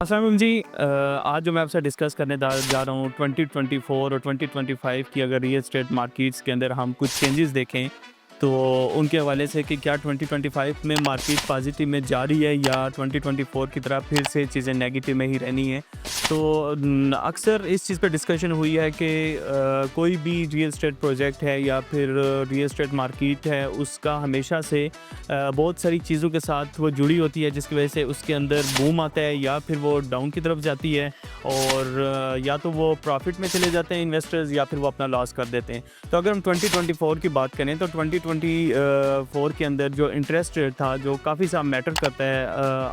असलम जी, आज जो मैं आपसे डिस्कस करने जा रहा हूँ 2024 और 2025 की अगर रियल एस्टेट मार्केट्स के अंदर हम कुछ चेंजेस देखें तो उनके हवाले से कि क्या 2025 में मार्केट पॉजिटिव में जा रही है या 2024 की तरह फिर से चीज़ें नेगेटिव में ही रहनी है। तो अक्सर इस चीज़ पे डिस्कशन हुई है कि कोई भी रियल एस्टेट प्रोजेक्ट है या फिर रियल एस्टेट मार्केट है उसका हमेशा से बहुत सारी चीज़ों के साथ वो जुड़ी होती है जिसकी वजह से उसके अंदर बूम आता है या फिर वो डाउन की तरफ जाती है और या तो वो प्रॉफिट में चले जाते हैं इन्वेस्टर्स या फिर वो अपना लॉस कर देते हैं। तो अगर हम 2024 की बात करें तो 2024 के अंदर जो इंटरेस्ट रेट था जो काफ़ी सा मैटर करता है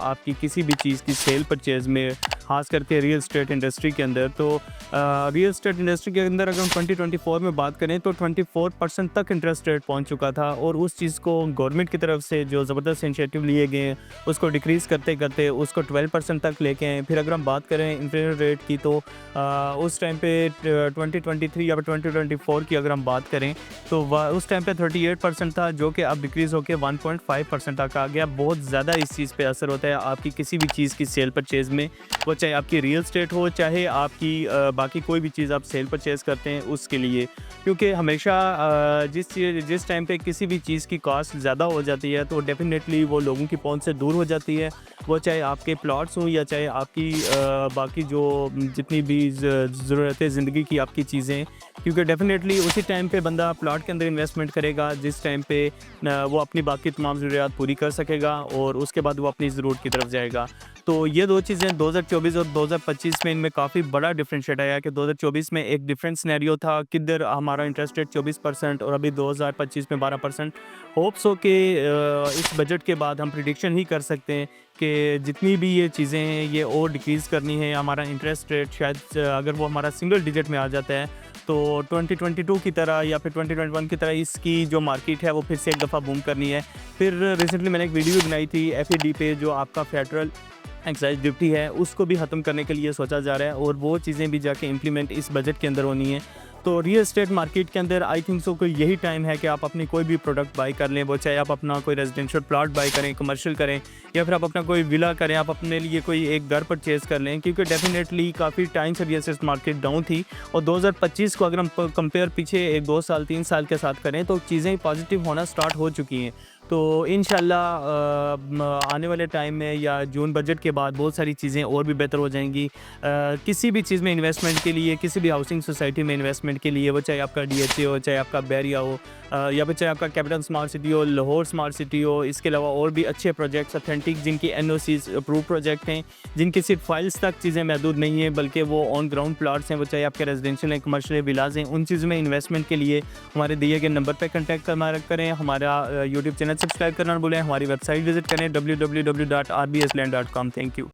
आपकी किसी भी चीज़ की सेल परचेज़ में, ख़ास करके रियल एस्टेट इंडस्ट्री के अंदर। तो रियल एस्टेट इंडस्ट्री के अंदर अगर हम 2024 में बात करें तो 24% तक इंटरेस्ट रेट पहुंच चुका था और उस चीज़ को गवर्नमेंट की तरफ से जो ज़बरदस्त इनिशिएटिव लिए गए उसको डिक्रीज़ करते करते उसको 12% तक लेके आए। फिर अगर हम बात करें इंटरेस्ट रेट की तो उस टाइम पे 2023 या 2024 की अगर हम बात करें तो उस टाइम पे 38% था जो कि अब डिक्रीज़ होकर 1.5% तक आ गया। बहुत ज़्यादा इस चीज़ पे असर होता है आपकी किसी भी चीज़ की सेल परचेज़ में, वो चाहे आपकी रियल एस्टेट हो चाहे आपकी बाकी कोई भी चीज़ आप सेल परचेज़ करते हैं उसके लिए। क्योंकि हमेशा जिस टाइम पे किसी भी चीज़ की कॉस्ट ज़्यादा हो जाती है तो डेफिनेटली वो लोगों की पहुंच से दूर हो जाती है, वो चाहे आपके प्लॉट्स हों या चाहे आपकी बाकी जो जितनी भी ज़रूरतें ज़िंदगी की आपकी चीज़ें। क्योंकि डेफिनेटली उसी टाइम पे बंदा प्लॉट के अंदर इन्वेस्टमेंट करेगा जिस टाइम पे वो अपनी बाकी तमाम ज़रूरियात पूरी कर सकेगा और उसके बाद वो अपनी ज़रूरत की तरफ जाएगा। तो ये दो चीज़ें 2024 और 2025 में इनमें काफ़ी बड़ा डिफरेंशिएट आया कि 2024 में एक डिफरेंट सिनेरियो था, किधर हमारा इंटरेस्ट रेट 24% और अभी 2025 में 12%। होप्स हो कि इस बजट के बाद हम प्रिडिक्शन ही कर सकते हैं कि जितनी भी ये चीज़ें हैं ये और डिक्रीज़ करनी है। हमारा इंटरेस्ट रेट शायद अगर वो हमारा सिंगल डिजिट में आ जाता है तो 2022 की तरह या फिर 2021 की तरह इसकी जो मार्केट है वो फिर से एक दफ़ा बूम करनी है। फिर रिसेंटली मैंने एक वीडियो बनाई थी एफईडी पे जो आपका फेडरल एक्साइज ड्यूटी है उसको भी ख़त्म करने के लिए सोचा जा रहा है और वो चीज़ें भी जाके इम्प्लीमेंट इस बजट के अंदर होनी है। तो रियल एस्टेट मार्केट के अंदर आई थिंक सो कोई यही टाइम है कि आप अपनी कोई भी प्रोडक्ट बाई कर लें, वो चाहे आप अपना कोई रेजिडेंशियल प्लॉट बाई करें, कमर्शियल करें या फिर आप अपना कोई विला करें, आप अपने लिए कोई एक घर परचेज़ कर लें। क्योंकि डेफिनेटली काफ़ी टाइम से रियल एस्टेट मार्केट डाउन थी और 2025 को अगर हम कंपेयर पीछे 1-2 साल 3 साल के साथ करें तो चीज़ें पॉजिटिव होना स्टार्ट हो चुकी हैं। तो इंशाल्लाह आने वाले टाइम में या जून बजट के बाद बहुत सारी चीज़ें और भी बेहतर हो जाएंगी। किसी भी चीज़ में इन्वेस्टमेंट के लिए, किसी भी हाउसिंग सोसाइटी में इन्वेस्टमेंट के लिए, वो चाहे आपका डीएचए हो, चाहे आपका बैरिया हो या फिर चाहे आपका कैपिटल स्मार्ट सिटी हो, लाहौर स्मार्ट सिटी हो, इसके अलावा और भी अच्छे प्रोजेक्ट्स ऑथेंटिक जिनकी एनओसीज अप्रूव प्रोजेक्ट हैं, जिनकी सिर्फ फाइल्स तक चीज़ें महदूद नहीं हैं बल्कि वो ऑन ग्राउंड प्लाट्स हैं, वो चाहे आपके रेजिडेंशियल हैं, कमर्शियल विलाज हैं, उन चीज़ों में इन्वेस्टमेंट के लिए हमारे दिए गए नंबर पर कॉन्टैक्ट करें। हमारा यूट्यूब चैनल सब्सक्राइब करना ना भूलें, हमारी वेबसाइट विजिट करें www.rbsland.com। Thank you.